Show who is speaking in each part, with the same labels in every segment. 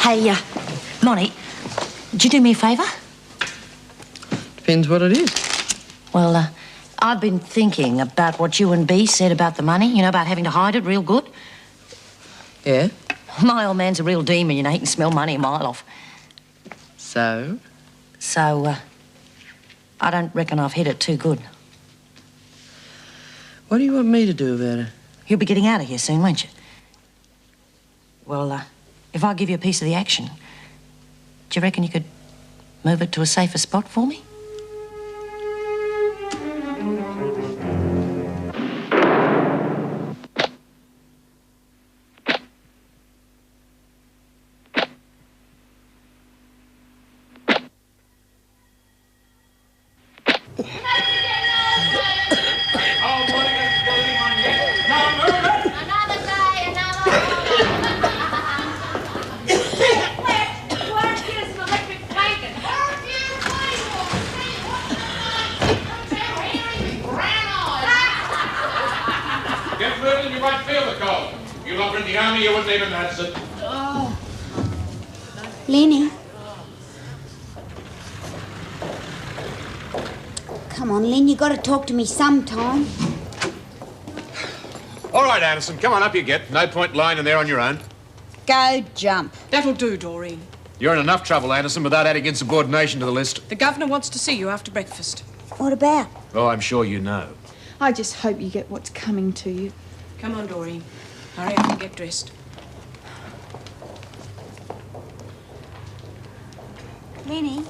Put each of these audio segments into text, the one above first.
Speaker 1: Hey, Monty, would you do me a favour?
Speaker 2: Depends what it is.
Speaker 1: Well, I've been thinking about what you and Bea said about the money, you know, about having to hide it real good.
Speaker 2: Yeah?
Speaker 1: My old man's a real demon, you know, he can smell money a mile off.
Speaker 2: So?
Speaker 1: So, I don't reckon I've hit it too good.
Speaker 2: What do you want me to do about it?
Speaker 1: You'll be getting out of here soon, won't you? Well, if I give you a piece of the action, do you reckon you could move it to a safer spot for me?
Speaker 3: Lenny. Come on, Len, you got to talk to me sometime.
Speaker 4: All right, Anderson, come on, up you get. No point lying in there on your own.
Speaker 3: Go jump.
Speaker 5: That'll do, Doreen.
Speaker 4: You're in enough trouble, Anderson, without adding insubordination to the list.
Speaker 5: The governor wants to see you after breakfast.
Speaker 3: What about?
Speaker 4: Oh, I'm sure you know.
Speaker 6: I just hope you get what's coming to you.
Speaker 5: Come on, Doreen. Hurry up and get dressed.
Speaker 3: Lenny.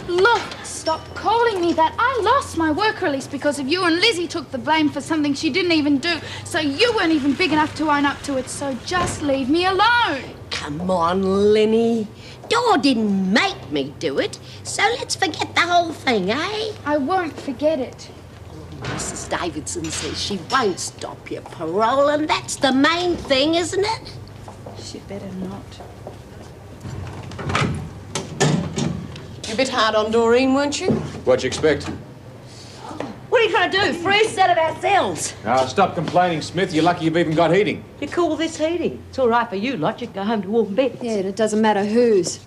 Speaker 7: Look, stop calling me that. I lost my work release because of you, and Lizzie took the blame for something she didn't even do. So you weren't even big enough to own up to it, so just leave me alone.
Speaker 8: Come on, Lenny. Dor didn't make me do it, so let's forget the whole thing, eh?
Speaker 7: I won't forget it.
Speaker 8: Mrs. Davidson says she won't stop your parole, and that's the main thing, isn't it?
Speaker 6: She better not.
Speaker 5: You're a bit hard on Doreen, weren't you?
Speaker 4: What'd you expect?
Speaker 1: What are you trying to do? Free us out of our cells?
Speaker 4: Now, stop complaining, Smith. You're lucky you've even got heating.
Speaker 1: You call this heating? It's all right for you lot. You can go home to warm bed.
Speaker 9: Yeah, and it doesn't matter whose.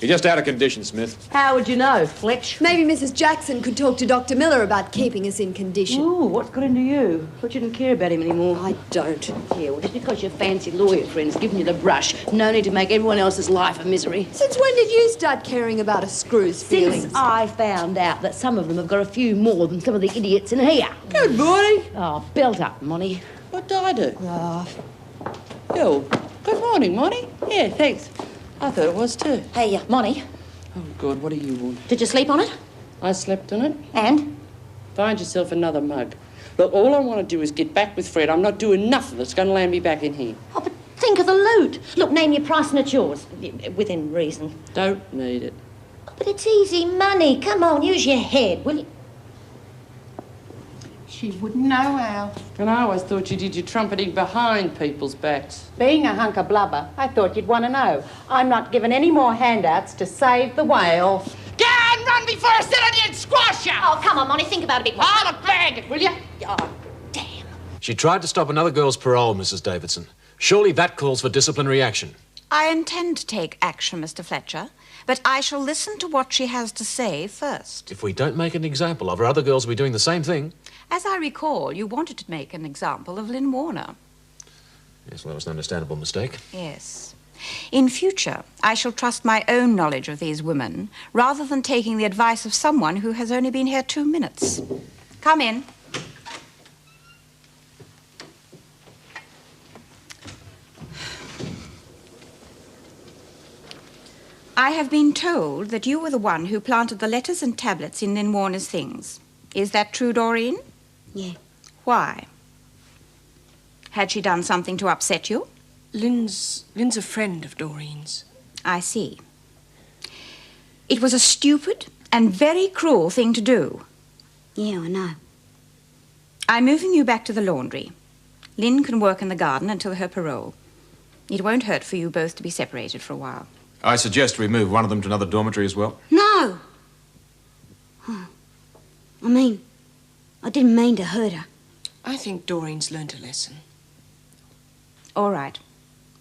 Speaker 4: You're just out of condition, Smith.
Speaker 1: How would you know, Fletch?
Speaker 9: Maybe Mrs. Jackson could talk to Dr. Miller about keeping us in condition.
Speaker 1: Ooh, what's got into you? Thought you didn't care about him anymore.
Speaker 9: I don't.
Speaker 1: Yeah, well, just because your fancy lawyer friend's giving you the brush, no need to make everyone else's life a misery.
Speaker 9: Since when did you start caring about a screw's feelings?
Speaker 1: Since I found out that some of them have got a few more than some of the idiots in here.
Speaker 2: Good morning.
Speaker 1: Oh, belt up, Monty.
Speaker 2: What did I do? Yo, good morning, Monty. Yeah, thanks. I thought it was too.
Speaker 1: Hey, Monty,
Speaker 2: Oh, God, what do you want?
Speaker 1: did you sleep on it?
Speaker 2: I slept on it.
Speaker 1: And?
Speaker 2: Find yourself another mug. Look, all I want to do is get back with Fred. I'm not doing nothing that's going to land me back in here.
Speaker 1: Oh, but think of the loot. Look, name your price and it's yours. Within reason.
Speaker 2: Don't need it.
Speaker 1: Oh, but it's easy money. Come on, use your head, will you?
Speaker 6: She wouldn't know how.
Speaker 2: And I always thought you did your trumpeting behind people's backs.
Speaker 6: Being a hunk of blubber, I thought you'd want to know. I'm not giving any more handouts to save the whale.
Speaker 5: Get out and run before I sit on you and squash you!
Speaker 1: Oh, come on, Monty, think about it a bit more.
Speaker 5: I'll bag it, will you?
Speaker 1: Oh, damn.
Speaker 4: She tried to stop another girl's parole, Mrs. Davidson. Surely that calls for disciplinary action.
Speaker 10: I intend to take action, Mr. Fletcher, but I shall listen to what she has to say first.
Speaker 4: If we don't make an example of her, other girls will be doing the same thing.
Speaker 10: As I recall, you wanted to make an example of Lynn Warner.
Speaker 4: Yes, well, that was an understandable mistake.
Speaker 10: Yes. In future, I shall trust my own knowledge of these women rather than taking the advice of someone who has only been here 2 minutes. Come in. I have been told that you were the one who planted the letters and tablets in Lynn Warner's things. Is that true, Doreen?
Speaker 3: Yeah.
Speaker 10: Why? Had she done something to upset you?
Speaker 5: Lynn's a friend of Doreen's.
Speaker 10: I see. It was a stupid and very cruel thing to do.
Speaker 3: Yeah, I know.
Speaker 10: I'm moving you back to the laundry. Lynn can work in the garden until her parole. It won't hurt for you both to be separated for a while.
Speaker 4: I suggest we move one of them to another dormitory as well.
Speaker 3: No! Oh. I didn't mean to hurt her.
Speaker 5: I think Doreen's learnt a lesson.
Speaker 10: All right.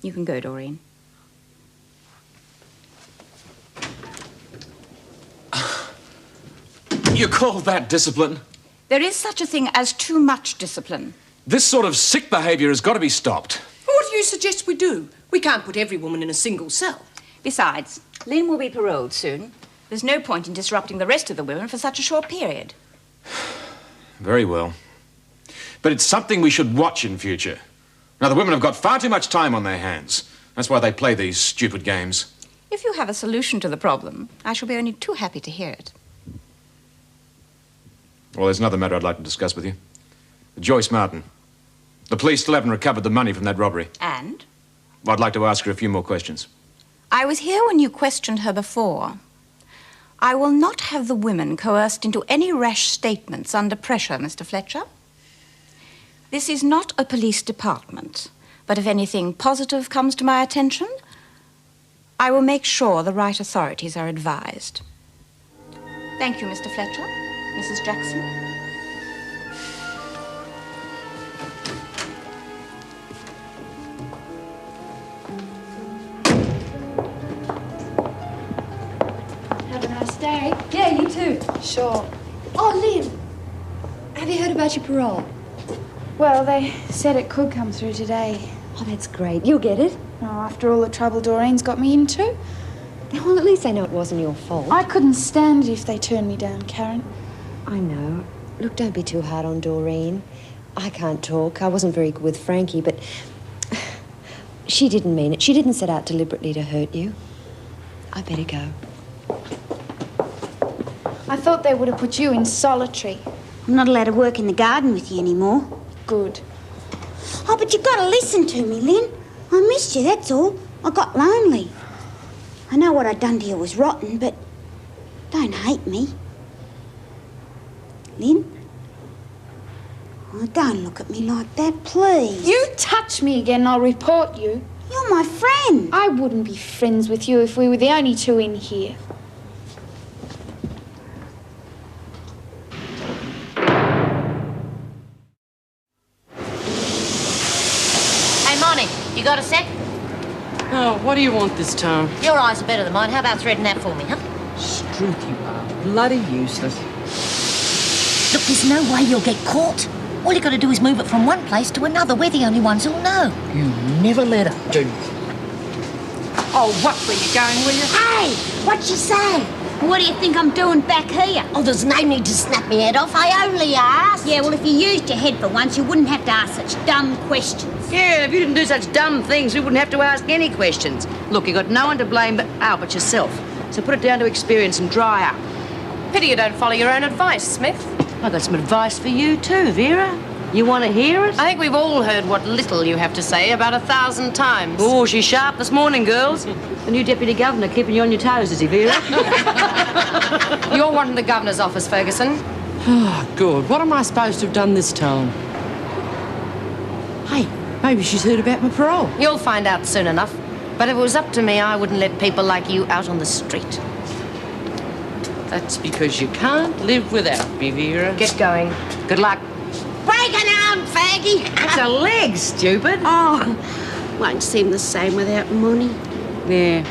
Speaker 10: You can go, Doreen.
Speaker 4: You call that discipline?
Speaker 10: There is such a thing as too much discipline.
Speaker 4: This sort of sick behaviour has got to be stopped.
Speaker 5: What do you suggest we do? We can't put every woman in a single cell.
Speaker 10: Besides, Lynn will be paroled soon. There's no point in disrupting the rest of the women for such a short period.
Speaker 4: Very well. But it's something we should watch in future. Now, the women have got far too much time on their hands. That's why they play these stupid games.
Speaker 10: If you have a solution to the problem, I shall be only too happy to hear it.
Speaker 4: Well, there's another matter I'd like to discuss with you. Joyce Martin. The police still haven't recovered the money from that robbery.
Speaker 10: And?
Speaker 4: Well, I'd like to ask her a few more questions.
Speaker 10: I was here when you questioned her before. I will not have the women coerced into any rash statements under pressure, Mr. Fletcher. This is not a police department, but if anything positive comes to my attention, I will make sure the right authorities are advised. Thank you, Mr. Fletcher. Mrs. Jackson.
Speaker 7: Have a nice day.
Speaker 9: Yeah, you too.
Speaker 7: Sure.
Speaker 9: Oh, Lynn. Have you heard about your parole?
Speaker 7: Well, they said it could come through today.
Speaker 9: Oh, that's great. You'll get it.
Speaker 7: Oh, after all the trouble Doreen's got me into.
Speaker 9: Well, at least they know it wasn't your fault.
Speaker 7: I couldn't stand it if they turned me down, Karen.
Speaker 9: I know. Look, don't be too hard on Doreen. I can't talk. I wasn't very good with Frankie, but she didn't mean it. She didn't set out deliberately to hurt you. I better go.
Speaker 7: I thought they would have put you in solitary.
Speaker 3: I'm not allowed to work in the garden with you anymore.
Speaker 7: Good.
Speaker 3: Oh, but you've got to listen to me, Lynn. I missed you, that's all. I got lonely. I know what I'd done to you was rotten, but don't hate me. Lynn? Oh, don't look at me like that, please.
Speaker 7: You touch me again, I'll report you.
Speaker 3: You're my friend.
Speaker 7: I wouldn't be friends with you if we were the only two in here.
Speaker 1: Hey, Monty, you got a sec?
Speaker 2: Oh, what do you want this time?
Speaker 1: Your eyes are better than mine. How about threading that for me, huh?
Speaker 2: Struth, you are bloody useless.
Speaker 1: Look, there's no way you'll get caught. All you got to do is move it from one place to another. We're the only ones who'll know.
Speaker 2: You never let up, do you? Oh, what were you going, will you?
Speaker 3: Hey, what'd she say? What do you think I'm doing back here?
Speaker 8: Oh, there's no need to snap me head off. I only asked.
Speaker 3: Yeah, well, if you used your head for once, you wouldn't have to ask such dumb questions.
Speaker 11: Yeah, if you didn't do such dumb things, we wouldn't have to ask any questions. Look, you got no one to blame but yourself. So put it down to experience and dry up.
Speaker 5: Pity you don't follow your own advice, Smith.
Speaker 11: I got some advice for you too, Vera. You want to hear it?
Speaker 5: I think we've all heard what little you have to say about 1,000 times.
Speaker 11: Oh, she's sharp this morning, girls. The new deputy governor keeping you on your toes, is he, Vera?
Speaker 5: You're wanting the governor's office, Ferguson.
Speaker 2: Oh, good. What am I supposed to have done this time? Hey, maybe she's heard about my parole.
Speaker 5: You'll find out soon enough. But if it was up to me, I wouldn't let people like you out on the street.
Speaker 2: That's because you can't live without me, Vera.
Speaker 5: Get going.
Speaker 11: Good luck.
Speaker 8: Break an arm, faggy.
Speaker 11: That's a leg, stupid.
Speaker 8: Oh, won't seem the same without money.
Speaker 11: Yeah.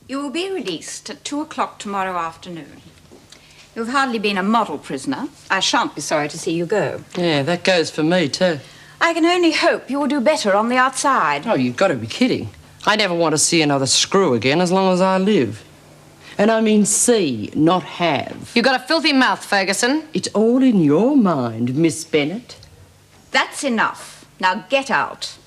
Speaker 10: You will be released at 2 o'clock tomorrow afternoon. You've hardly been a model prisoner. I shan't be sorry to see you go.
Speaker 2: Yeah, that goes for me, too.
Speaker 10: I can only hope you will do better on the outside.
Speaker 2: Oh, you've got to be kidding. I never want to see another screw again as long as I live. And I mean see, not have.
Speaker 5: You got a filthy mouth, Ferguson.
Speaker 2: It's all in your mind, Miss Bennett.
Speaker 10: That's enough. Now get out.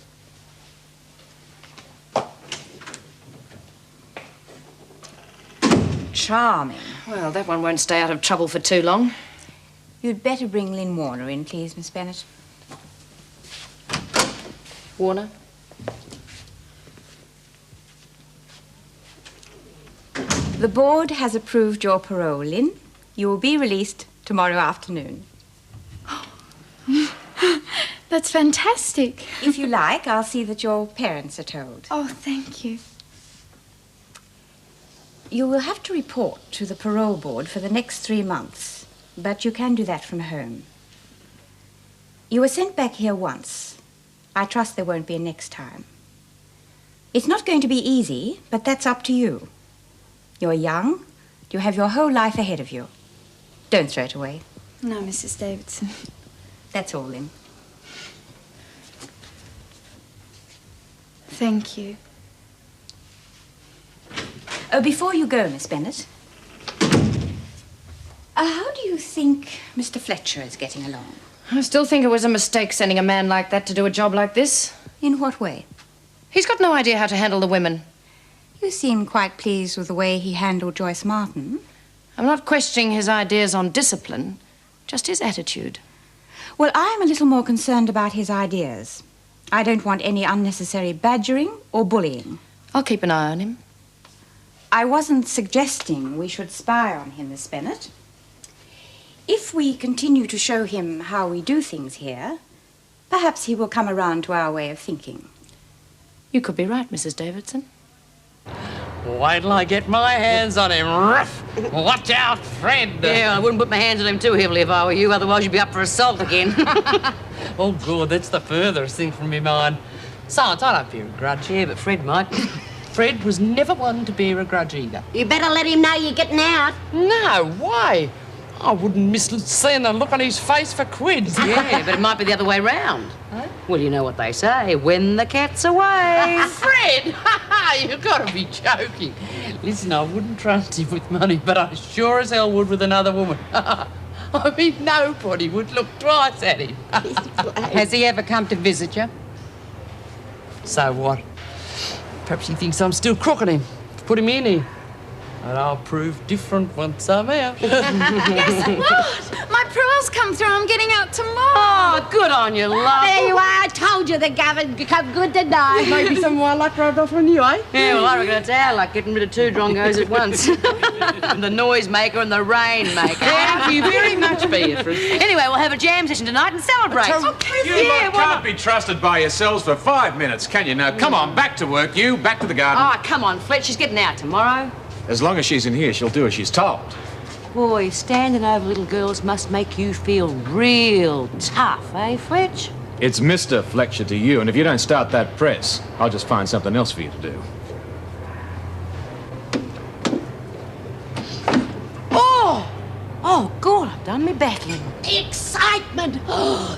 Speaker 10: Charming.
Speaker 5: Well, that one won't stay out of trouble for too long.
Speaker 10: You'd better bring Lynn Warner in, please, Miss Bennett.
Speaker 5: Warner?
Speaker 10: The board has approved your parole, Lynn. You will be released tomorrow afternoon.
Speaker 7: That's fantastic.
Speaker 10: If you like, I'll see that your parents are told.
Speaker 7: Oh, thank you.
Speaker 10: You will have to report to the parole board for the next 3 months, but you can do that from home. You were sent back here once. I trust there won't be a next time. It's not going to be easy, but that's up to you. You're young. You have your whole life ahead of you. Don't throw it away.
Speaker 9: No, Mrs. Davidson.
Speaker 10: That's all, Lynn.
Speaker 9: Thank you.
Speaker 10: Oh, before you go, Miss Bennet, how do you think Mr. Fletcher is getting along?
Speaker 5: I still think it was a mistake sending a man like that to do a job like this.
Speaker 10: In what way?
Speaker 5: He's got no idea how to handle the women.
Speaker 10: You seem quite pleased with the way he handled Joyce Martin.
Speaker 5: I'm not questioning his ideas on discipline, just his attitude.
Speaker 10: Well, I'm a little more concerned about his ideas. I don't want any unnecessary badgering or bullying.
Speaker 5: I'll keep an eye on him.
Speaker 10: I wasn't suggesting we should spy on him, Miss Bennet. If we continue to show him how we do things here, perhaps he will come around to our way of thinking.
Speaker 5: You could be right, Mrs. Davidson.
Speaker 12: Wait till I get my hands on him. Ruff! Watch out, Fred.
Speaker 11: Yeah, I wouldn't put my hands on him too heavily if I were you, otherwise you'd be up for assault again.
Speaker 12: Oh, good, that's the furthest thing from my mind. Besides, I don't bear a grudge.
Speaker 11: Yeah, but Fred might.
Speaker 12: Fred was never one to bear a grudge either.
Speaker 8: You better let him know you're getting out.
Speaker 12: No way. I wouldn't miss seeing the look on his face for quids.
Speaker 11: Yeah, but it might be the other way round. Huh? Well, you know what they say, when the cat's away.
Speaker 12: Fred! You've got to be joking. Listen, I wouldn't trust him with money, but I sure as hell would with another woman. I mean, nobody would look twice at him.
Speaker 11: Has he ever come to visit you?
Speaker 12: So what? Perhaps he thinks I'm still crooking him. Put him in here. And I'll prove different once I'm out.
Speaker 7: Yes, what? My pearls come through. I'm getting out tomorrow.
Speaker 11: Oh, good on you, love.
Speaker 8: There you are. I told you the government come good to know.
Speaker 2: Maybe some of my luck rubbed off on you, eh?
Speaker 11: Yeah, well, I reckon it's our luck getting rid of two drongos at once. The noisemaker and the rainmaker.
Speaker 2: Thank you very much, Beatrice.
Speaker 11: Anyway, we'll have a jam session tonight and celebrate.
Speaker 4: You lot can't be trusted by yourselves for 5 minutes, can you? Now, come on, back to work, you. Back to the garden.
Speaker 11: Oh, come on, Fletch. She's getting out tomorrow.
Speaker 4: As long as she's in here, she'll do as she's told.
Speaker 11: Boy, standing over little girls must make you feel real tough, eh, Fletch?
Speaker 4: It's Mr. Fletcher to you, and if you don't start that press, I'll just find something else for you to do.
Speaker 11: Oh, God, I've done me battling.
Speaker 8: Excitement!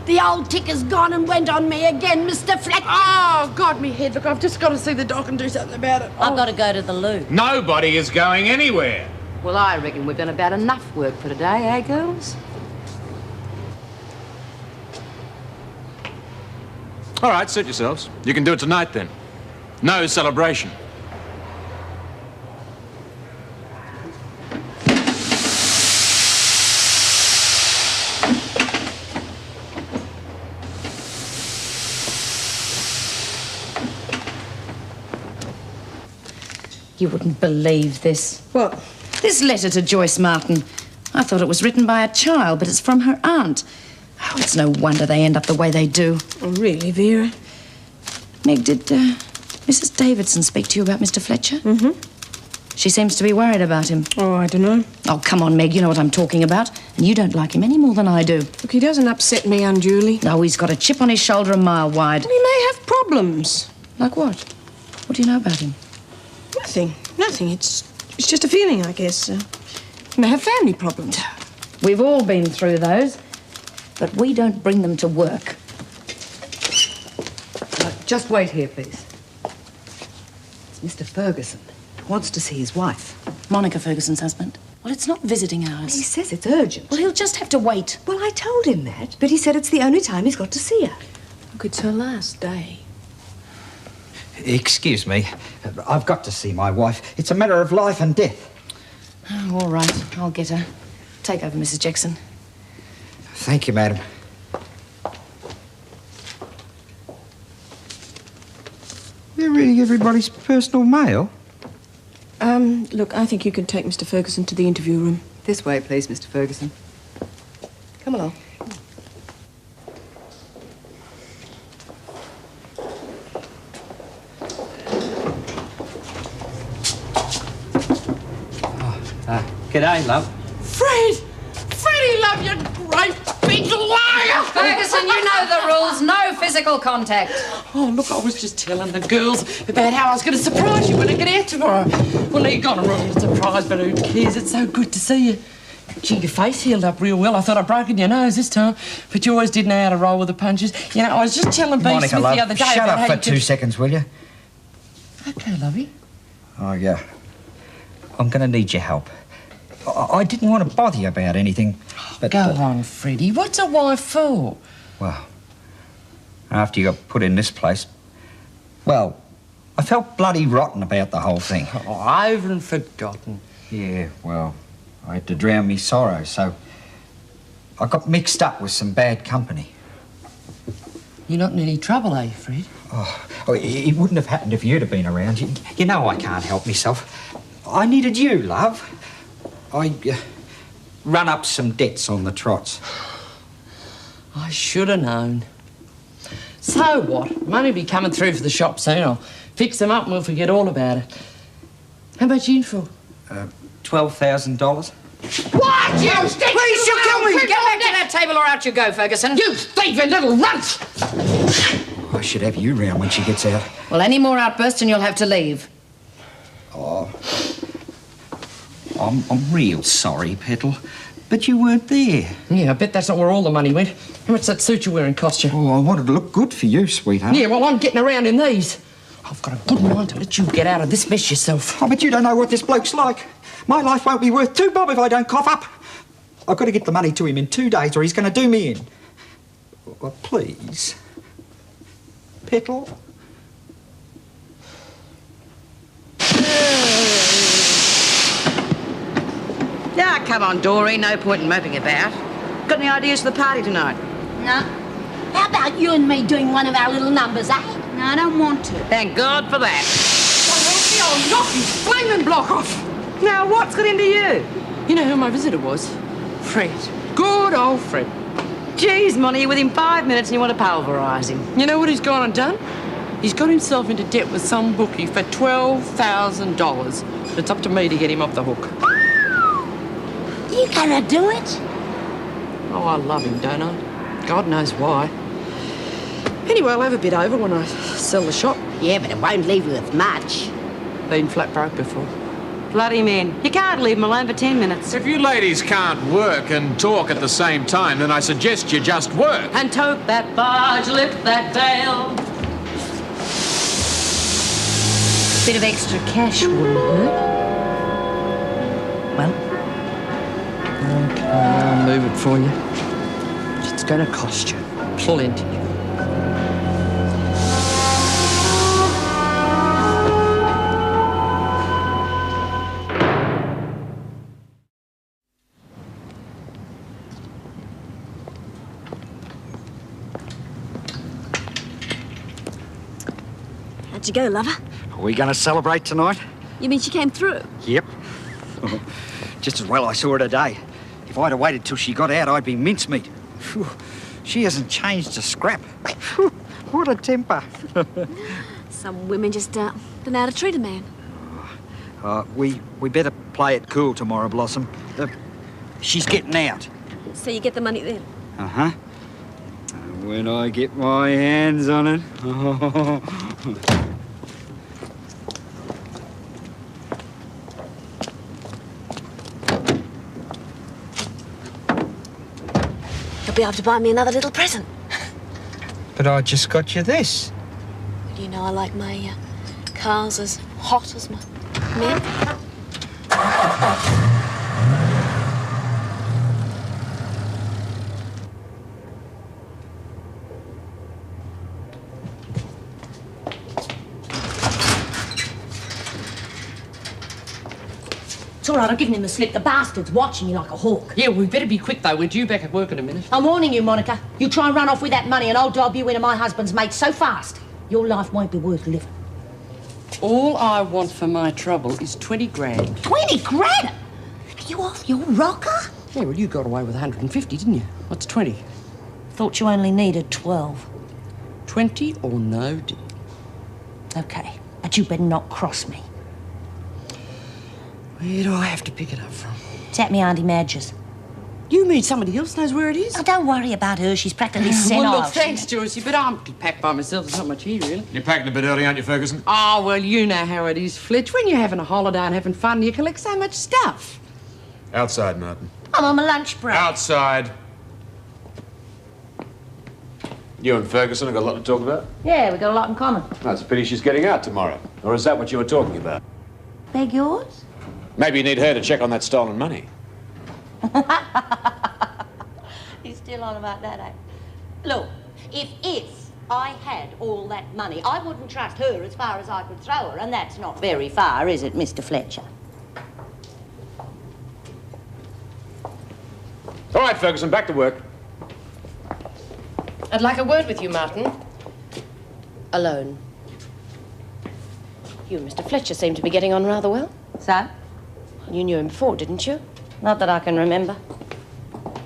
Speaker 8: The old ticker's gone and went on me again, Mr. Fletcher.
Speaker 2: Oh, God, me head. Look, I've just got to see the doc and do something about it.
Speaker 11: I've got to go to the loo.
Speaker 4: Nobody is going anywhere.
Speaker 11: Well, I reckon we've done about enough work for today, eh, girls?
Speaker 4: All right, suit yourselves. You can do it tonight, then. No celebration.
Speaker 5: You wouldn't believe this.
Speaker 2: What?
Speaker 5: This letter to Joyce Martin. I thought it was written by a child, but it's from her aunt. Oh, it's no wonder they end up the way they do.
Speaker 2: Oh, really, Vera?
Speaker 5: Meg, did Mrs. Davidson speak to you about Mr. Fletcher?
Speaker 2: Mm-hmm.
Speaker 5: She seems to be worried about him.
Speaker 2: Oh, I don't know.
Speaker 5: Oh, come on, Meg, you know what I'm talking about. And you don't like him any more than I do.
Speaker 2: Look, he doesn't upset me unduly.
Speaker 5: No, he's got a chip on his shoulder a mile wide.
Speaker 2: He may have problems.
Speaker 5: Like what? What do you know about him?
Speaker 2: Nothing. Nothing. It's just a feeling, I guess. He may have family problems.
Speaker 5: We've all been through those, but we don't bring them to work.
Speaker 13: Just wait here, please. It's Mr. Ferguson. Wants to see his wife.
Speaker 5: Monica Ferguson's husband. Well, it's not visiting hours.
Speaker 13: He says it's urgent.
Speaker 5: Well, he'll just have to wait.
Speaker 13: Well, I told him that, but he said it's the only time he's got to see her.
Speaker 2: Look, it's her last day.
Speaker 14: Excuse me. I've got to see my wife. It's a matter of life and death.
Speaker 5: Oh, all right. I'll get her. Take over, Mrs. Jackson.
Speaker 14: Thank you, madam. They're reading everybody's personal mail.
Speaker 2: Look, I think you can take Mr. Ferguson to the interview room.
Speaker 13: This way, please, Mr. Ferguson.
Speaker 2: Come along.
Speaker 14: G'day, love.
Speaker 11: Fred! Freddie, love, you great big liar!
Speaker 5: Ferguson, you know the rules. No physical physical contact.
Speaker 12: Oh, look, I was just telling the girls about how I was going to surprise you when I get out tomorrow. Well, now you're gone and ruined the surprise, but who cares? It's so good to see you. Gee, your face healed up real well. I thought I'd broken your nose this time, but you always did know how to roll with the punches. You know, I was just telling B.
Speaker 14: Monica,
Speaker 12: Smith
Speaker 14: love,
Speaker 12: the other day
Speaker 14: shut
Speaker 12: about
Speaker 14: up
Speaker 12: how
Speaker 14: for 2 seconds, will you?
Speaker 12: Okay, lovey.
Speaker 14: Oh, yeah. I'm going to need your help. I didn't want to bother you about anything, but...
Speaker 12: Go on, Freddie. What's a wife for?
Speaker 14: Well, after you got put in this place, well, I felt bloody rotten about the whole thing.
Speaker 12: Oh, over and forgotten.
Speaker 14: Yeah, well, I had to drown me sorrow, so I got mixed up with some bad company.
Speaker 12: You're not in any trouble, are you, Fred?
Speaker 14: Oh, it wouldn't have happened if you'd have been around. You know I can't help myself. I needed you, love. I run up some debts on the trots.
Speaker 12: I should have known. So what? Money will be coming through for the shop soon. I'll fix them up and we'll forget all about it. How much you in for?
Speaker 14: $12,000.
Speaker 5: What? You stick! Please, you kill me! Get back to that table or out you go, Ferguson.
Speaker 12: You thieving little runt!
Speaker 14: I should have you round when she gets out.
Speaker 5: Well, any more outbursts and you'll have to leave.
Speaker 14: Oh, I'm real sorry, Petal, but you weren't there.
Speaker 12: Yeah, I bet that's not where all the money went. How much that suit you're wearing cost you?
Speaker 14: Oh, I wanted to look good for you, sweetheart.
Speaker 12: Yeah, well, I'm getting around in these. I've got a good mind to let you get out of this mess yourself.
Speaker 14: Oh, but you don't know what this bloke's like. My life won't be worth 2 bob if I don't cough up. I've got to get the money to him in 2 days or he's going to do me in. Oh, please. Petal?
Speaker 11: Ah, come on, Doreen. No point in moping about. Got any ideas for the party tonight?
Speaker 8: No. How about you and me doing one of our little numbers, eh?
Speaker 3: No, I don't want to.
Speaker 11: Thank God for that.
Speaker 12: I'll knock his flaming block off.
Speaker 11: Now, what's got into you?
Speaker 12: You know who my visitor was? Fred. Good old Fred.
Speaker 11: Geez, Monty, you're within 5 minutes and you want to pulverise him.
Speaker 12: You know what he's gone and done? He's got himself into debt with some bookie for $12,000. It's up to me to get him off the hook.
Speaker 8: You gonna do it?
Speaker 12: Oh, I love him, don't I? God knows why. Anyway, I'll have a bit over when I sell the shop.
Speaker 8: Yeah, but it won't leave you with much.
Speaker 12: Been flat broke before.
Speaker 11: Bloody men. You can't leave him alone for 10 minutes.
Speaker 4: If you ladies can't work and talk at the same time, then I suggest you just work.
Speaker 11: And tote that barge, lift that veil.
Speaker 5: Bit of extra cash wouldn't hurt. Well,
Speaker 12: okay, I'll move it for you. It's going to cost you plenty.
Speaker 15: How'd you go, lover?
Speaker 14: Are we going to celebrate tonight?
Speaker 15: You mean she came through?
Speaker 14: Yep. Just as well I saw her today. If I'd have waited till she got out, I'd be mincemeat. Phew. She hasn't changed a scrap. Phew. What a temper.
Speaker 15: Some women just don't know how to treat a man.
Speaker 14: We better play it cool tomorrow, Blossom. She's getting out.
Speaker 15: So you get the money then?
Speaker 14: Uh-huh. When I get my hands on it.
Speaker 15: You'll be able to buy me another little present.
Speaker 14: But I just got you this.
Speaker 15: Do you know I like my cars as hot as my men?
Speaker 8: It's all right, I've given him the slip. The bastard's watching you like a hawk.
Speaker 12: Yeah, we better be quick, though. We're due back at work in a minute.
Speaker 8: I'm warning you, Monica. You try and run off with that money and I'll dob you into my husband's mate so fast, your life won't be worth living.
Speaker 12: All I want for my trouble is 20 grand.
Speaker 8: 20 grand? Are you off your rocker?
Speaker 12: Yeah, well, you got away with 150, didn't you? What's 20?
Speaker 8: Thought you only needed 12.
Speaker 12: 20 or no deal.
Speaker 8: Okay, but you better not cross me.
Speaker 12: Where do I have to pick it up from?
Speaker 8: It's at me Auntie Madge's.
Speaker 11: You mean somebody else knows where it is?
Speaker 1: Oh, don't worry about her. She's practically sent
Speaker 11: Well, look,
Speaker 1: off.
Speaker 11: thanks, Joycey, but I'm packed by myself. There's not much here, really.
Speaker 4: You're packing a bit early, aren't you, Ferguson?
Speaker 11: Oh, well, you know how it is, Fletch. When you're having a holiday and having fun, you collect so much stuff.
Speaker 4: Outside, Martin.
Speaker 1: I'm on my lunch break.
Speaker 4: Outside. You and Ferguson have got a lot to talk about?
Speaker 1: Yeah, we've got a lot in common.
Speaker 4: Well, it's a pity she's getting out tomorrow. Or is that what you were talking about?
Speaker 1: Beg yours?
Speaker 4: Maybe you need her to check on that stolen money.
Speaker 1: He's still on about that, eh? Look, if I had all that money, I wouldn't trust her as far as I could throw her, and that's not very far, is it, Mr. Fletcher?
Speaker 4: All right, Ferguson, back to work.
Speaker 11: I'd like a word with you, Martin. Alone. You and Mr. Fletcher seem to be getting on rather well.
Speaker 1: So?
Speaker 11: You knew him before, didn't you?
Speaker 1: Not that I can remember.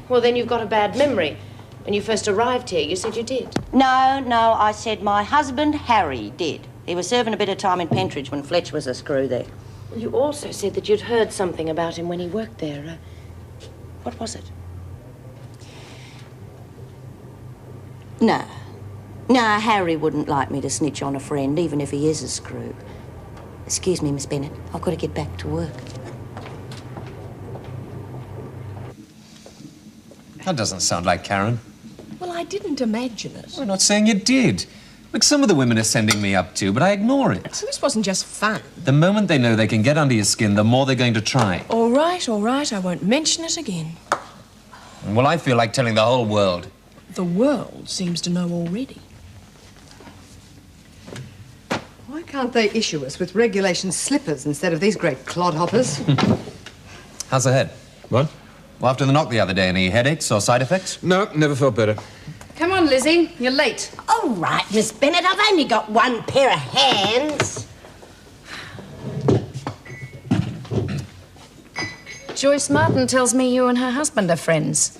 Speaker 11: Well, then you've got a bad memory. When you first arrived here, you said you did.
Speaker 1: No, I said my husband, Harry, did. He was serving a bit of time in Pentridge when Fletcher was a screw there.
Speaker 11: Well, you also said that you'd heard something about him when he worked there. What was it?
Speaker 1: No, Harry wouldn't like me to snitch on a friend, even if he is a screw. Excuse me, Miss Bennett. I've got to get back to work.
Speaker 16: That doesn't sound like Karen.
Speaker 8: Well, I didn't imagine it.
Speaker 16: I'm not saying you did. Look, some of the women are sending me up too, but I ignore it.
Speaker 8: So this wasn't just fun.
Speaker 16: The moment they know they can get under your skin, the more they're going to try.
Speaker 8: All right, I won't mention it again.
Speaker 16: Well, I feel like telling the whole world.
Speaker 8: The world seems to know already.
Speaker 13: Why can't they issue us with regulation slippers instead of these great clodhoppers?
Speaker 16: How's the head?
Speaker 4: What?
Speaker 16: Well, after the knock the other day, any headaches or side effects?
Speaker 4: No, never felt better.
Speaker 5: Come on, Lizzie. You're late.
Speaker 8: All right, Miss Bennett, I've only got one pair of hands.
Speaker 5: Joyce Martin tells me you and her husband are friends.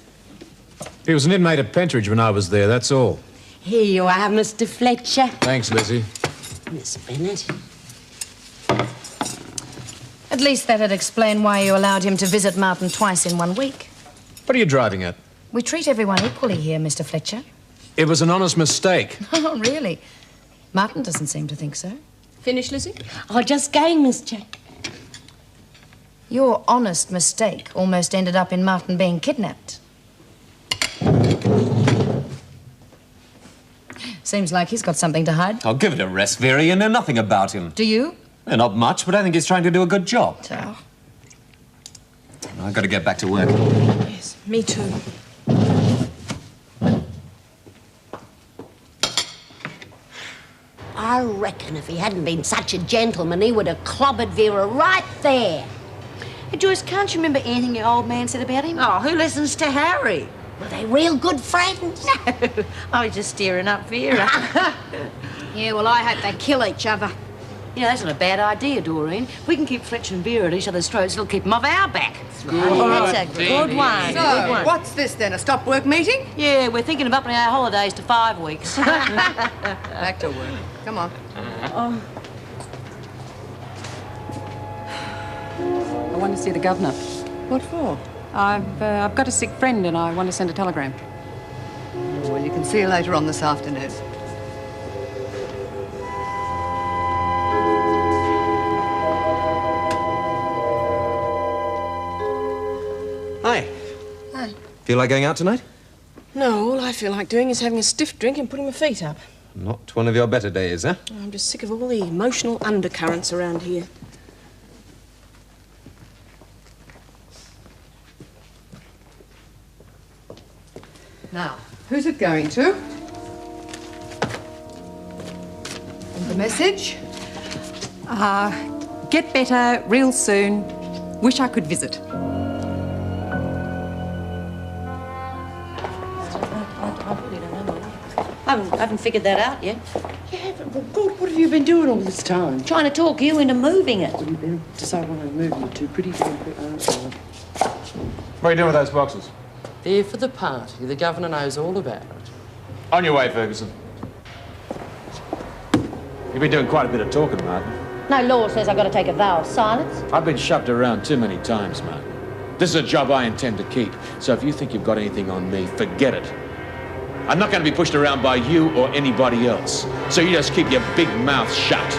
Speaker 4: He was an inmate at Pentridge when I was there, that's all.
Speaker 8: Here you are, Mr. Fletcher.
Speaker 4: Thanks, Lizzie.
Speaker 8: Miss Bennett.
Speaker 5: At least that'd explain why you allowed him to visit Martin twice in 1 week.
Speaker 4: What are you driving at?
Speaker 5: We treat everyone equally here, Mr. Fletcher.
Speaker 4: It was an honest mistake.
Speaker 5: Oh, really? Martin doesn't seem to think so.
Speaker 8: Finish, Lizzie? Oh, just going, Miss Jack.
Speaker 5: Your honest mistake almost ended up in Martin being kidnapped. Seems like he's got something to hide.
Speaker 16: I'll give it a rest, Vera. You know nothing about him.
Speaker 5: Do you?
Speaker 16: Not much, but I think he's trying to do a good job.
Speaker 5: So?
Speaker 16: I've got to get back to work.
Speaker 8: Yes, me too. I reckon if he hadn't been such a gentleman, he would have clobbered Vera right there.
Speaker 11: Hey, Joyce, can't you remember anything your old man said about him?
Speaker 1: Oh, who listens to Harry?
Speaker 8: Were they real good friends?
Speaker 1: I was just steering up Vera.
Speaker 10: Yeah, well, I hope they kill each other.
Speaker 11: Yeah, that's not a bad idea, Doreen. If we can keep Fletcher and Vera at each other's throats, it'll keep them off our back.
Speaker 1: That's a good one.
Speaker 13: So, what's this then, a stop work meeting?
Speaker 11: Yeah, we're thinking of upping our holidays to 5 weeks.
Speaker 13: Back to work. Come on.
Speaker 17: I want to see the governor.
Speaker 13: What for?
Speaker 17: I've got a sick friend and I want to send a telegram.
Speaker 13: Well, you can see you later on this afternoon.
Speaker 16: Hi.
Speaker 8: Hi.
Speaker 16: Feel like going out tonight?
Speaker 8: No, all I feel like doing is having a stiff drink and putting my feet up.
Speaker 16: Not one of your better days, huh?
Speaker 8: I'm just sick of all the emotional undercurrents around here.
Speaker 13: Now, who's it going to? And the message?
Speaker 17: Get better real soon. Wish I could visit.
Speaker 1: I haven't figured that out yet.
Speaker 11: You haven't? Well, God, what have you been doing all this time?
Speaker 1: Trying to talk you into moving it.
Speaker 11: Well, you better decide when I'm moving it to. Pretty good.
Speaker 4: What are you doing with those boxes?
Speaker 2: They're for the party. The governor knows all about it.
Speaker 4: On your way, Ferguson. You've been doing quite a bit of talking, Martin.
Speaker 1: No law says I've got to take a vow of silence.
Speaker 4: I've been shoved around too many times, Martin. This is a job I intend to keep. So if you think you've got anything on me, forget it. I'm not going to be pushed around by you or anybody else. So you just keep your big mouth shut.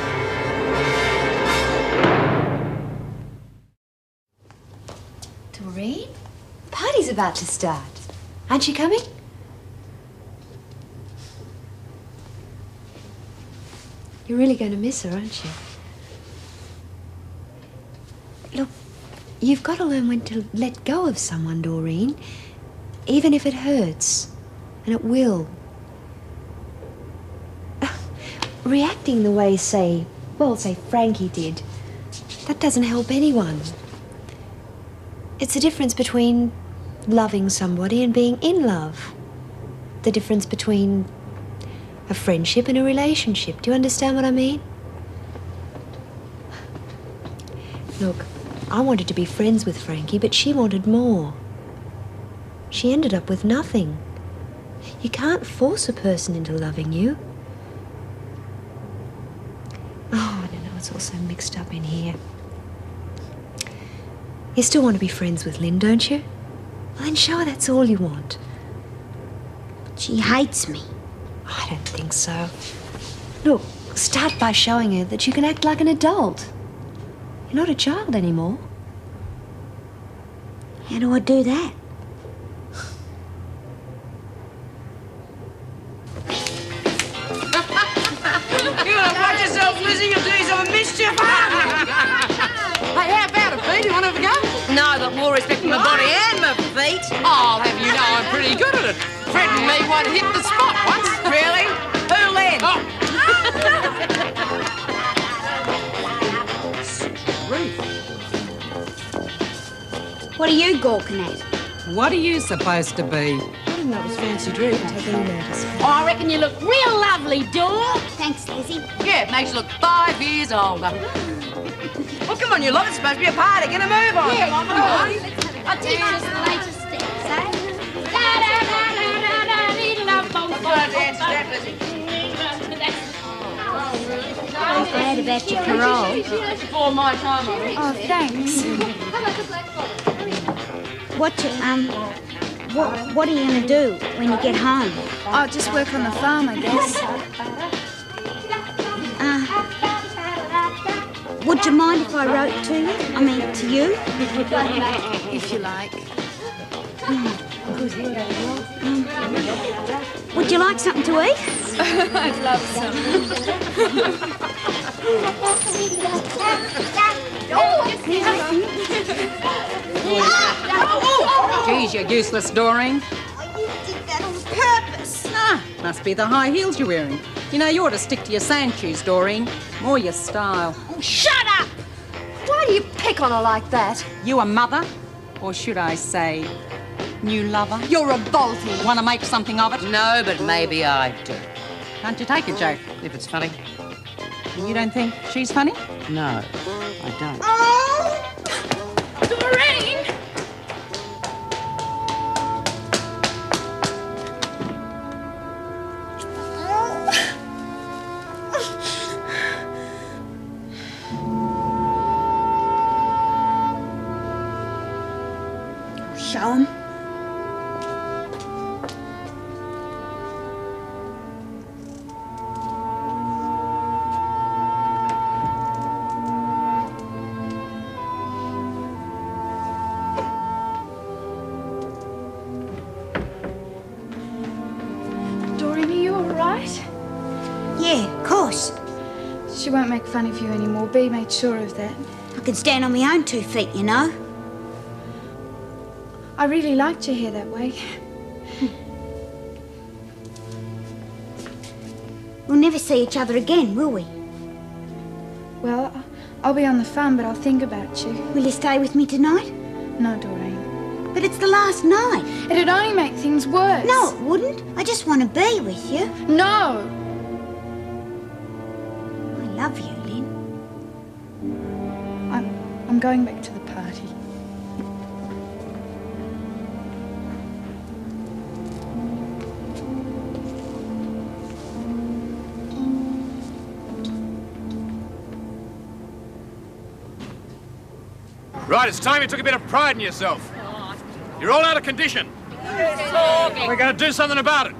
Speaker 9: Doreen? Party's about to start. Aren't you coming? You're really going to miss her, aren't you? Look, you've got to learn when to let go of someone, Doreen. Even if it hurts. And it will. Reacting the way, say Frankie did, that doesn't help anyone. It's the difference between loving somebody and being in love. The difference between a friendship and a relationship. Do you understand what I mean? Look, I wanted to be friends with Frankie, but she wanted more. She ended up with nothing. You can't force a person into loving you. Oh, I don't know, it's all so mixed up in here. You still want to be friends with Lynn, don't you? Well, then show her that's all you want.
Speaker 3: She hates me.
Speaker 9: I don't think so. Look, start by showing her that you can act like an adult. You're not a child anymore.
Speaker 3: How do I do that?
Speaker 11: You want to watch yourself, Lizzie? You'll do yourself a mischief.
Speaker 12: Hey, how about it, Pete? You want to have a go?
Speaker 11: No, I've got more respect for my body and my feet.
Speaker 12: I'll have you know I'm pretty good at it. Fred and me one hit the spot once.
Speaker 11: Really? Who led?
Speaker 12: Oh.
Speaker 3: What are you gawking at?
Speaker 17: What are you supposed to be?
Speaker 2: I didn't know it was fancy dress.
Speaker 9: Take any notice.
Speaker 8: Oh, I reckon you look real lovely, Dor.
Speaker 3: Thanks, Lizzie.
Speaker 11: Yeah, it makes you look 5 years older. Well, come on, you lot. It's supposed to be a party. Get a move on.
Speaker 8: Yeah,
Speaker 11: come on.
Speaker 8: I'll teach us the latest steps, eh?
Speaker 11: Dance step, Lizzie.
Speaker 3: I'm glad about your parole.
Speaker 11: Before my time, I think.
Speaker 7: Oh, thanks.
Speaker 3: What are you going to do when you get home?
Speaker 7: I'll just work on the farm, I guess.
Speaker 3: Would you mind if I wrote to you? I mean, to you?
Speaker 7: If you like.
Speaker 3: Would you like something to eat?
Speaker 7: I'd love some.
Speaker 17: Geez, you're useless, Doreen.
Speaker 3: You did that on purpose.
Speaker 17: Ah, must be the high heels you're wearing. You know, you ought to stick to your sand shoes, Doreen. More your style.
Speaker 8: Oh, shut up!
Speaker 17: Why do you pick on her like that? You a mother? Or should I say, new lover? You're revolting. Want to make something of it?
Speaker 11: No, but maybe I do.
Speaker 17: Can't you take a joke if it's funny? And you don't think she's funny?
Speaker 2: No, I don't.
Speaker 7: Doreen!
Speaker 3: Show 'em.
Speaker 7: Doreen, are you all right?
Speaker 3: Yeah, of course.
Speaker 7: She won't make fun of you anymore. Bea made sure of that.
Speaker 3: I can stand on my own 2 feet, you know.
Speaker 7: I really liked your hair that way.
Speaker 3: We'll never see each other again, will we?
Speaker 7: Well, I'll be on the farm, but I'll think about you.
Speaker 3: Will you stay with me tonight?
Speaker 7: No, Doreen.
Speaker 3: But it's the last night.
Speaker 7: It'd only make things worse.
Speaker 3: No, it wouldn't. I just want to be with you.
Speaker 7: No!
Speaker 3: I love you, Lynn.
Speaker 7: I'm going back to the party.
Speaker 4: Right, it's time you took a bit of pride in yourself. You're all out of condition. We're going to do something about it.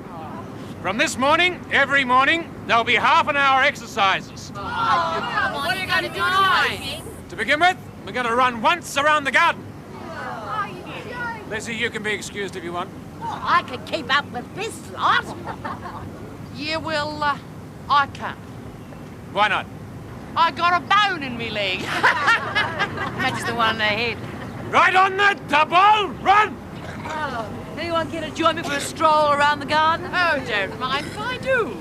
Speaker 4: From this morning, every morning, there'll be half an hour exercises.
Speaker 15: What are you going to do tonight?
Speaker 4: To begin with, we're going to run once around the garden. Lizzie, you can be excused if you want.
Speaker 8: I could keep up with this lot.
Speaker 12: Yeah, well, I can't.
Speaker 4: Why not?
Speaker 12: I got a bone in me leg.
Speaker 11: Matches the one on the head.
Speaker 4: Right on the double, run!
Speaker 11: Anyone care to join me for a stroll around the garden?
Speaker 12: Oh, don't mind if I do.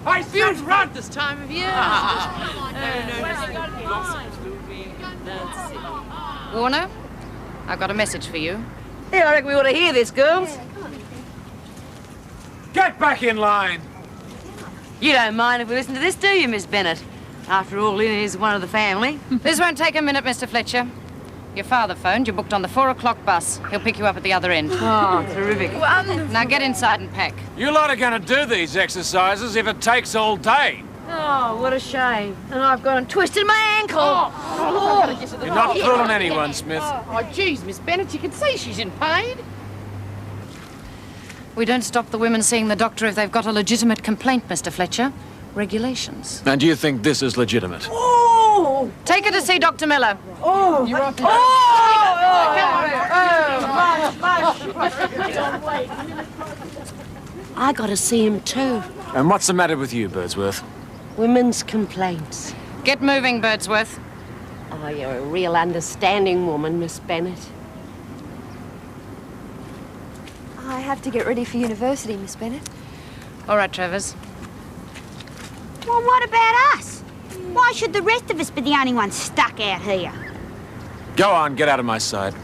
Speaker 4: I feel
Speaker 12: right this time of year. Warner, I've got a message for you.
Speaker 11: Yeah, I reckon we ought to hear this, girls.
Speaker 4: Get back in line.
Speaker 11: You don't mind if we listen to this, do you, Miss Bennett? After all, Lynn is one of the family.
Speaker 5: This won't take a minute, Mr. Fletcher. Your father phoned. You're booked on the 4 o'clock bus. He'll pick you up at the other end.
Speaker 11: Oh, terrific.
Speaker 5: Now get inside and pack.
Speaker 4: You lot are going to do these exercises if it takes all day.
Speaker 11: Oh, what a shame. And I've gone and twisted my ankle.
Speaker 4: You're not fooling anyone, Smith.
Speaker 12: Oh, geez, Miss Bennett, you can see she's in pain.
Speaker 5: We don't stop the women seeing the doctor if they've got a legitimate complaint, Mr. Fletcher. Regulations.
Speaker 4: And do you think this is legitimate?
Speaker 5: Oh! Take her to see Dr. Miller.
Speaker 12: Oh! You're up.
Speaker 8: I got to see him too.
Speaker 4: And what's the matter with you, Birdsworth?
Speaker 8: Women's complaints.
Speaker 5: Get moving, Birdsworth.
Speaker 8: Oh, you're a real understanding woman, Miss Bennett.
Speaker 9: I have to get ready for university, Miss Bennett.
Speaker 5: All right, Travers.
Speaker 3: Well, what about us? Why should the rest of us be the only ones stuck out here?
Speaker 4: Go on, get out of my sight.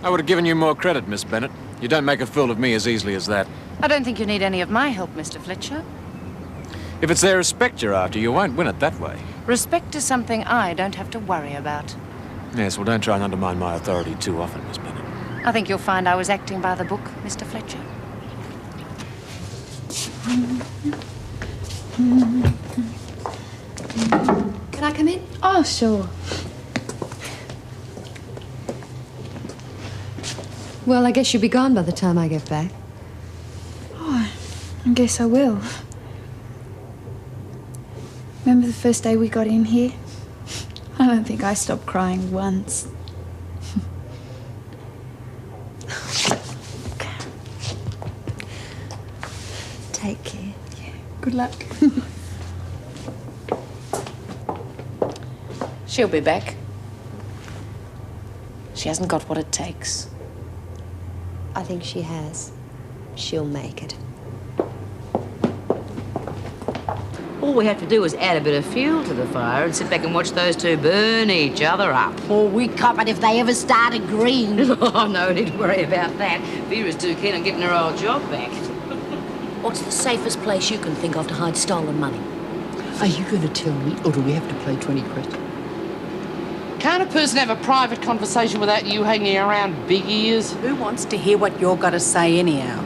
Speaker 4: I would have given you more credit, Miss Bennett. You don't make a fool of me as easily as that.
Speaker 5: I don't think you need any of my help, Mr. Fletcher.
Speaker 4: If it's their respect you're after, you won't win it that way.
Speaker 5: Respect is something I don't have to worry about.
Speaker 4: Yes, well, don't try and undermine my authority too often, Miss Bennett.
Speaker 5: I think you'll find I was acting by the book, Mr. Fletcher.
Speaker 9: Can I come in?
Speaker 7: Oh, sure.
Speaker 9: Well, I guess you'll be gone by the time I get back.
Speaker 7: Oh, I guess I will. Remember the first day we got in here? I don't think I stopped crying once.
Speaker 9: Take care.
Speaker 7: Yeah, good luck.
Speaker 5: She'll be back. She hasn't got what it takes.
Speaker 9: I think she has. She'll make it.
Speaker 11: All we have to do is add a bit of fuel to the fire and sit back and watch those two burn each other up.
Speaker 8: Or we'd cop it if they ever started green.
Speaker 11: Oh, no need to worry about that. Vera's too keen on getting her old job back.
Speaker 8: What's the safest place you can think of to hide stolen money?
Speaker 13: Are you going to tell me, or do we have to play 20 questions?
Speaker 12: Can't a person have a private conversation without you hanging around big ears?
Speaker 17: Who wants to hear what you're got to say anyhow?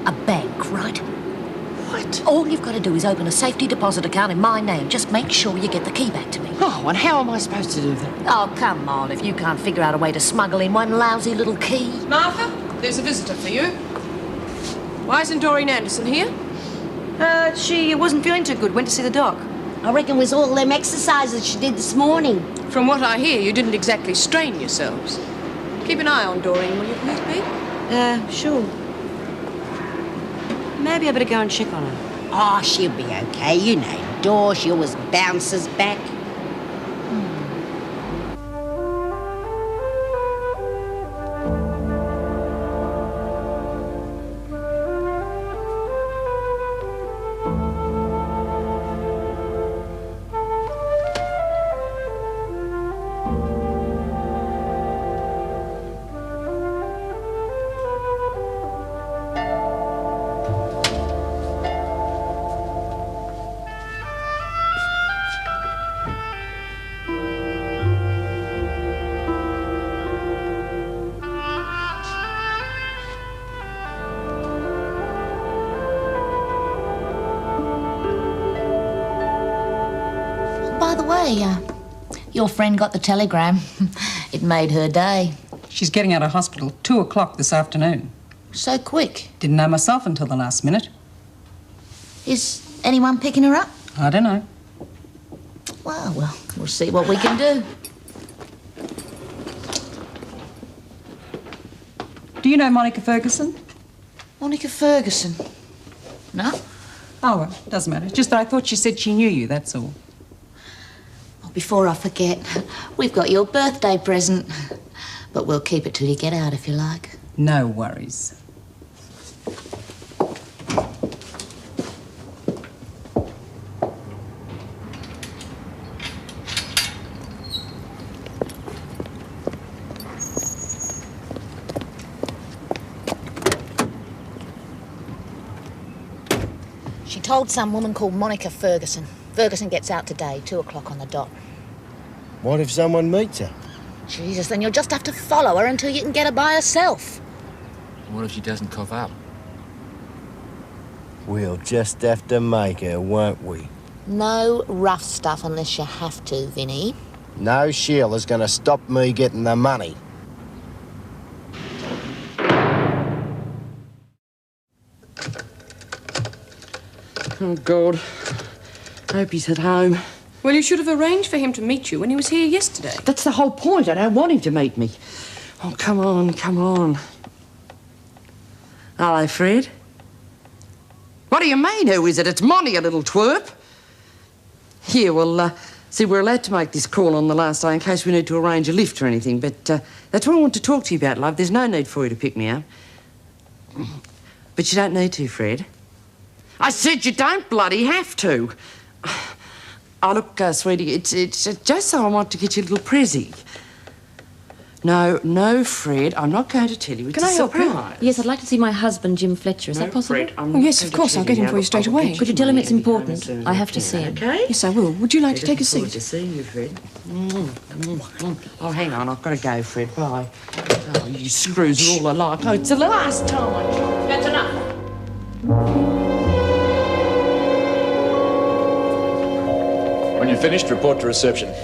Speaker 8: A bank, right?
Speaker 12: What?
Speaker 8: All you've got to do is open a safety deposit account in my name. Just make sure you get the key back to me.
Speaker 12: Oh, and how am I supposed to do that?
Speaker 8: Oh, come on, if you can't figure out a way to smuggle in one lousy little key.
Speaker 5: Martha, there's a visitor for you. Why isn't Doreen Anderson here?
Speaker 11: She wasn't feeling too good. Went to see the doc.
Speaker 8: I reckon it was all them exercises she did this morning.
Speaker 5: From what I hear, you didn't exactly strain yourselves. Keep an eye on Doreen, will you please, Pete?
Speaker 11: Sure. Maybe I better go and check on her.
Speaker 8: Oh, she'll be okay. You know, Dor, she always bounces back.
Speaker 18: Your friend got the telegram. It made her day.
Speaker 17: She's getting out of hospital 2 o'clock this afternoon.
Speaker 18: So quick.
Speaker 17: Didn't know myself until the last minute.
Speaker 18: Is anyone picking her up?
Speaker 17: I don't know.
Speaker 18: Well, we'll see what we can do.
Speaker 17: Do you know Monica Ferguson?
Speaker 18: Monica Ferguson? No.
Speaker 17: Oh, well, doesn't matter. Just that I thought she said she knew you, that's all.
Speaker 18: Well, before I forget, we've got your birthday present. But we'll keep it till you get out, if you like.
Speaker 17: No worries.
Speaker 18: She told some woman called Monica Ferguson. Ferguson gets out today, 2 o'clock on the dot.
Speaker 19: What if someone meets her?
Speaker 18: Jesus, then you'll just have to follow her until you can get her by herself.
Speaker 4: What if she doesn't cough up?
Speaker 19: We'll just have to make her, won't we?
Speaker 18: No rough stuff unless you have to, Vinny.
Speaker 19: No Sheila's gonna stop me getting the money.
Speaker 2: Oh, God. I hope he's at home.
Speaker 20: Well, you should have arranged for him to meet you when he was here yesterday.
Speaker 2: That's the whole point. I don't want him to meet me. Oh, come on, come on. Hello, Fred. What do you mean, who is it? It's Monty, you little twerp. Here, well, see, we're allowed to make this call on the last day in case we need to arrange a lift or anything, but that's what I want to talk to you about, love. There's no need for you to pick me up. But you don't need to, Fred. I said you don't bloody have to. Oh, look, sweetie, it's just so I want to get you a little prezzy. No, Fred, I'm not going to tell you. It's
Speaker 20: Can I help you?
Speaker 9: Yes, I'd like to see my husband, Jim Fletcher. Is that possible?
Speaker 2: Fred,
Speaker 20: Oh, yes, of course. I'll get him for you straight away.
Speaker 9: Could you tell him it's important? I have to see him.
Speaker 2: Okay?
Speaker 20: Yes, I will. Would you like to take a
Speaker 2: Looking forward
Speaker 20: seat?
Speaker 2: to seeing you, Fred. Oh, hang on, I've got to go, Fred. Bye. Oh, you screws are all alike. Oh, it's the last time. That's enough.
Speaker 4: When you're finished, report to reception.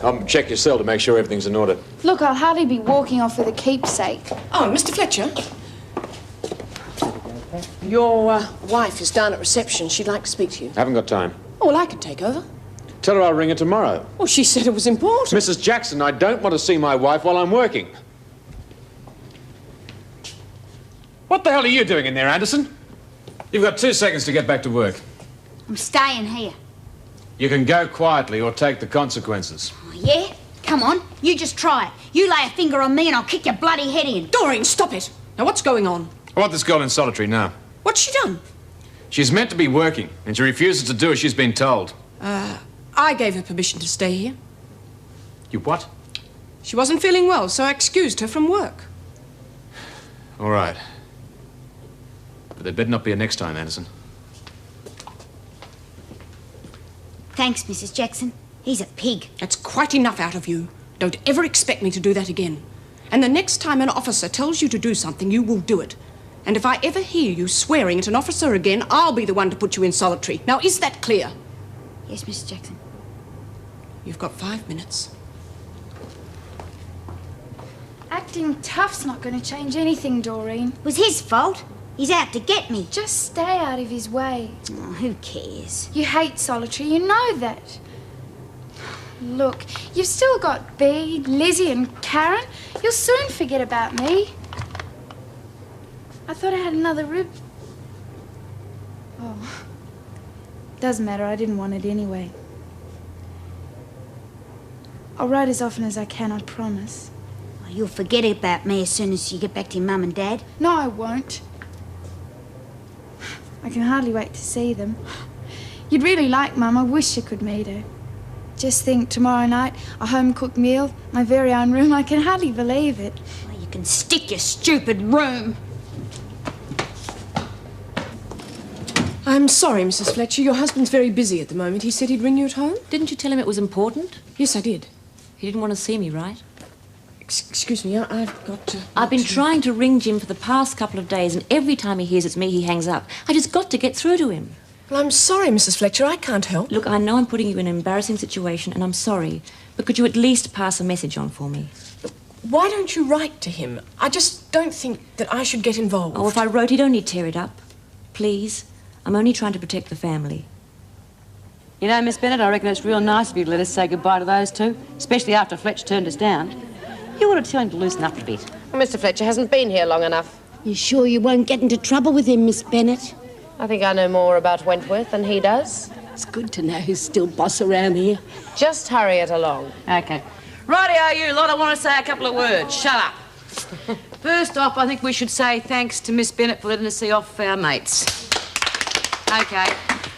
Speaker 4: I'll check your cell to make sure everything's in order.
Speaker 7: Look, I'll hardly be walking off with a keepsake.
Speaker 20: Oh, Mr. Fletcher. Your wife is down at reception. She'd like to speak to you.
Speaker 4: Haven't got time.
Speaker 20: Oh, well, I can take over.
Speaker 4: Tell her I'll ring her tomorrow.
Speaker 20: Well, she said it was important.
Speaker 4: Mrs. Jackson, I don't want to see my wife while I'm working. What the hell are you doing in there, Anderson? You've got 2 seconds to get back to work.
Speaker 3: I'm staying here.
Speaker 4: You can go quietly or take the consequences.
Speaker 3: Oh, yeah? Come on, you just try it. You lay a finger on me and I'll kick your bloody head in.
Speaker 20: Doreen, stop it. Now, what's going on?
Speaker 4: I want this girl in solitary now.
Speaker 20: What's she done?
Speaker 4: She's meant to be working, and she refuses to do as she's been told.
Speaker 20: I gave her permission to stay here.
Speaker 4: You what?
Speaker 20: She wasn't feeling well, so I excused her from work.
Speaker 4: All right. But there better not be a next time, Anderson.
Speaker 3: Thanks, Mrs. Jackson. He's a pig.
Speaker 20: That's quite enough out of you. Don't ever expect me to do that again. And the next time an officer tells you to do something, you will do it. And if I ever hear you swearing at an officer again, I'll be the one to put you in solitary. Now, is that clear?
Speaker 3: Yes, Mrs. Jackson.
Speaker 20: You've got 5 minutes.
Speaker 7: Acting tough's not going to change anything, Doreen.
Speaker 3: It was his fault. He's out to get me.
Speaker 7: Just stay out of his way.
Speaker 3: Oh, who cares?
Speaker 7: You hate solitary, you know that. Look, you've still got Bea, Lizzie and Karen. You'll soon forget about me. I thought I had another rib. Oh. Doesn't matter, I didn't want it anyway. I'll write as often as I can, I promise.
Speaker 3: Well, you'll forget about me as soon as you get back to your mum and dad.
Speaker 7: No, I won't. I can hardly wait to see them. You'd really like Mum. I wish you could meet her. Just think, tomorrow night, a home-cooked meal, my very own room. I can hardly believe it.
Speaker 3: Well, you can stick your stupid room.
Speaker 20: I'm sorry, Mrs. Fletcher. Your husband's very busy at the moment. He said he'd ring you at home.
Speaker 9: Didn't you tell him it was important?
Speaker 20: Yes, I did.
Speaker 9: He didn't want to see me, right?
Speaker 20: Excuse me, I've got to...
Speaker 9: I've been trying to ring Jim for the past couple of days, and every time he hears it's me, he hangs up. I just got to get through to him.
Speaker 20: Well, I'm sorry, Mrs. Fletcher. I can't help.
Speaker 21: Look, I know I'm putting you in an embarrassing situation, and I'm sorry. But could you at least pass a message on for me?
Speaker 20: Why don't you write to him? I just don't think that I should get involved.
Speaker 21: Oh, if I wrote, he'd only tear it up. Please. I'm only trying to protect the family.
Speaker 11: You know, Miss Bennett, I reckon it's real nice of you to let us say goodbye to those two, especially after Fletch turned us down. You ought to tell him to loosen up a bit.
Speaker 8: Well, Mr. Fletcher hasn't been here long enough. You sure you won't get into trouble with him, Miss Bennett? I think I know more about Wentworth than he does. It's good to know who's still boss around here. Just hurry it along.
Speaker 11: OK. Righty-o, you lot, I want to say a couple of words. Shut up. First off, I think we should say thanks to Miss Bennett for letting us see off our mates. OK.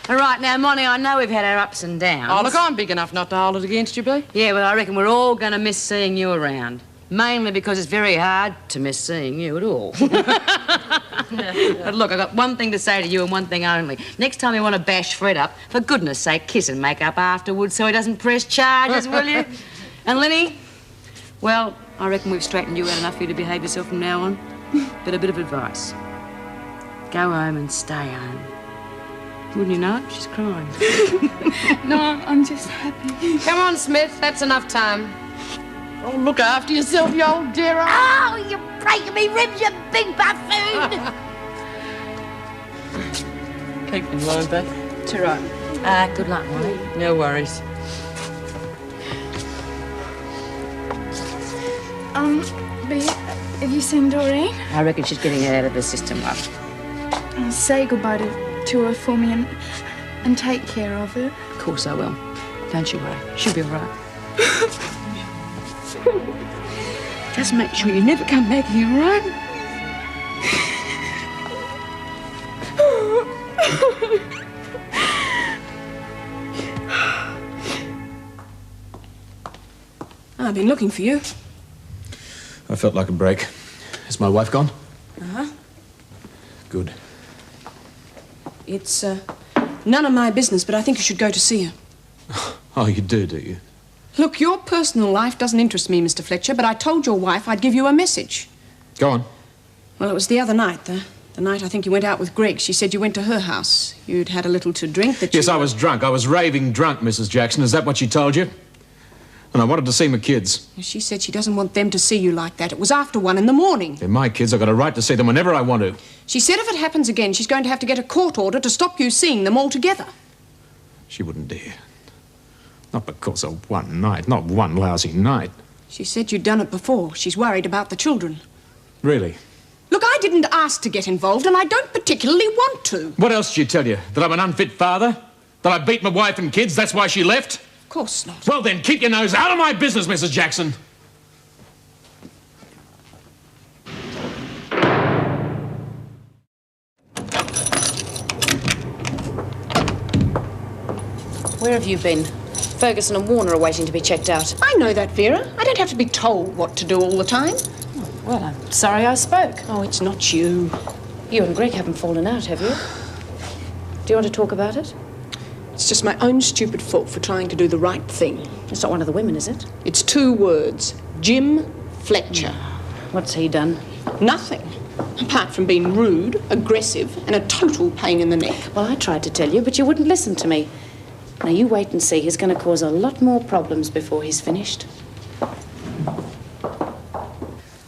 Speaker 11: All right, now, Monty, I know we've had our ups and downs.
Speaker 2: Oh, look, I'm big enough not to hold it against you, Bea.
Speaker 11: Yeah, well, I reckon we're all going to miss seeing you around. Mainly because it's very hard to miss seeing you at all. But look, I've got one thing to say to you and one thing only. Next time you want to bash Fred up, for goodness sake, kiss and make up afterwards so he doesn't press charges, will you? And Lenny, well, I reckon we've straightened you out enough for you to behave yourself from now on. But a bit of advice. Go home and stay home. Wouldn't you know it? She's crying.
Speaker 7: No, I'm just happy.
Speaker 8: Come on, Smith. That's enough time.
Speaker 2: Oh, look after yourself, you old dear.
Speaker 8: Oh, you're breaking me ribs, you big buffoon!
Speaker 2: Keep in line, Bea.
Speaker 11: It's all right. Good luck, Molly.
Speaker 2: No worries.
Speaker 7: Bea, have you seen Doreen?
Speaker 11: I reckon she's getting it out of the system, love.
Speaker 7: Say goodbye to her for me and take care of her.
Speaker 11: Of course I will. Don't you worry. She'll be all right. Just make sure you never come back here, all right?
Speaker 20: I've been looking for you.
Speaker 4: I felt like a break. Is my wife gone?
Speaker 20: Uh-huh.
Speaker 4: Good.
Speaker 20: It's, none of my business, but I think you should go to see her.
Speaker 4: Oh, you do you?
Speaker 20: Look, your personal life doesn't interest me, Mr. Fletcher, but I told your wife I'd give you a message.
Speaker 4: Go on.
Speaker 20: Well, it was the other night, the night I think you went out with Greg. She said you went to her house. You'd had a little to drink that
Speaker 4: Yes, I was drunk. I was raving drunk, Mrs. Jackson. Is that what she told you? And I wanted to see my kids.
Speaker 20: She said she doesn't want them to see you like that. It was after 1 in the morning.
Speaker 4: They're my kids. I've got a right to see them whenever I want to.
Speaker 20: She said if it happens again, she's going to have to get a court order to stop you seeing them all together.
Speaker 4: She wouldn't dare. Not because of one night. Not one lousy night.
Speaker 20: She said you'd done it before. She's worried about the children.
Speaker 4: Really?
Speaker 20: Look, I didn't ask to get involved, and I don't particularly want to.
Speaker 4: What else did she tell you? That I'm an unfit father? That I beat my wife and kids? That's why she left?
Speaker 20: Of course not.
Speaker 4: Well, then, keep your nose out of my business, Mrs. Jackson.
Speaker 5: Where have you been? Ferguson and Warner are waiting to be checked out.
Speaker 20: I know that, Vera. I don't have to be told what to do all the time.
Speaker 5: Well, I'm sorry I spoke.
Speaker 20: Oh, it's not you.
Speaker 5: You and Greg haven't fallen out, have you? Do you want to talk about it?
Speaker 20: It's just my own stupid fault for trying to do the right thing.
Speaker 5: It's not one of the women, is it?
Speaker 20: It's 2 words. Jim Fletcher.
Speaker 5: What's he done?
Speaker 20: Nothing. Apart from being rude, aggressive, and a total pain in the neck.
Speaker 5: Well, I tried to tell you, but you wouldn't listen to me. Now, you wait and see. He's going to cause a lot more problems before he's finished.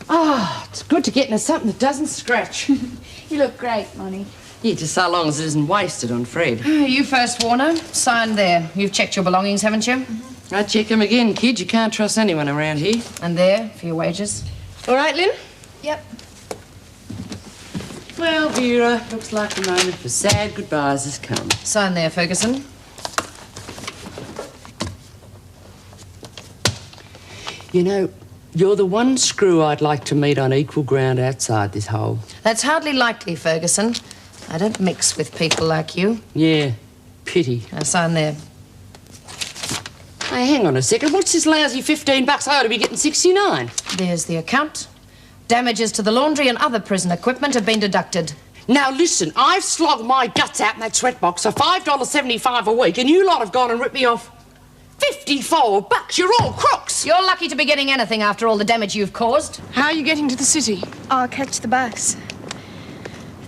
Speaker 2: Oh, it's good to get into something that doesn't scratch.
Speaker 7: You look great, Monty.
Speaker 2: Yeah, just so long as it isn't wasted on Fred.
Speaker 5: You first, Warner. Sign there. You've checked your belongings, haven't you?
Speaker 2: I check them again, kid. You can't trust anyone around here.
Speaker 5: And there, for your wages.
Speaker 20: All right, Lynn?
Speaker 7: Yep.
Speaker 2: Well, Vera, looks like the moment for sad goodbyes has come.
Speaker 5: Sign there, Ferguson.
Speaker 2: You know, you're the one screw I'd like to meet on equal ground outside this hole.
Speaker 5: That's hardly likely, Ferguson. I don't mix with people like you.
Speaker 2: Yeah, pity.
Speaker 5: Now, sign there.
Speaker 2: Hey, hang on a second. What's this lousy $15 I ought to be getting 69?
Speaker 5: There's the account. Damages to the laundry and other prison equipment have been deducted.
Speaker 2: Now, listen, I've slogged my guts out in that sweatbox for $5.75 a week, and you lot have gone and ripped me off $54. You're all crooks.
Speaker 5: You're lucky to be getting anything after all the damage you've caused.
Speaker 20: How are you getting to the city?
Speaker 7: I'll catch the bus.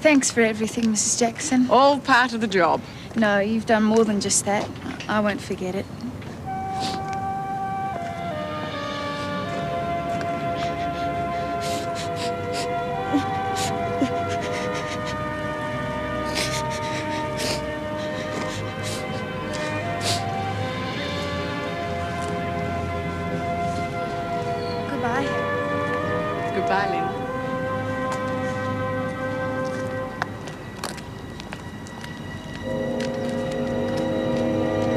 Speaker 7: Thanks for everything, Mrs. Jackson.
Speaker 20: All part of the job.
Speaker 7: No, you've done more than just that. I won't forget it. Goodbye.
Speaker 12: Goodbye, Lynn.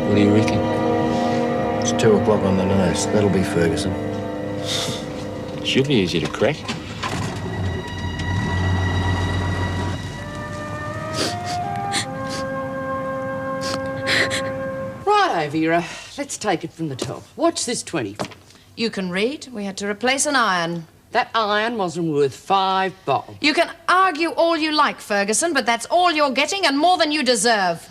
Speaker 19: What do you reckon? It's 2 o'clock on the nose. That'll be Ferguson.
Speaker 6: Should be easy to crack.
Speaker 12: Righto, Vera. Let's take it from the top. Watch this 20.
Speaker 5: You can read. We had to replace an iron.
Speaker 12: That iron wasn't worth 5 bob.
Speaker 5: You can argue all you like, Ferguson, but that's all you're getting and more than you deserve.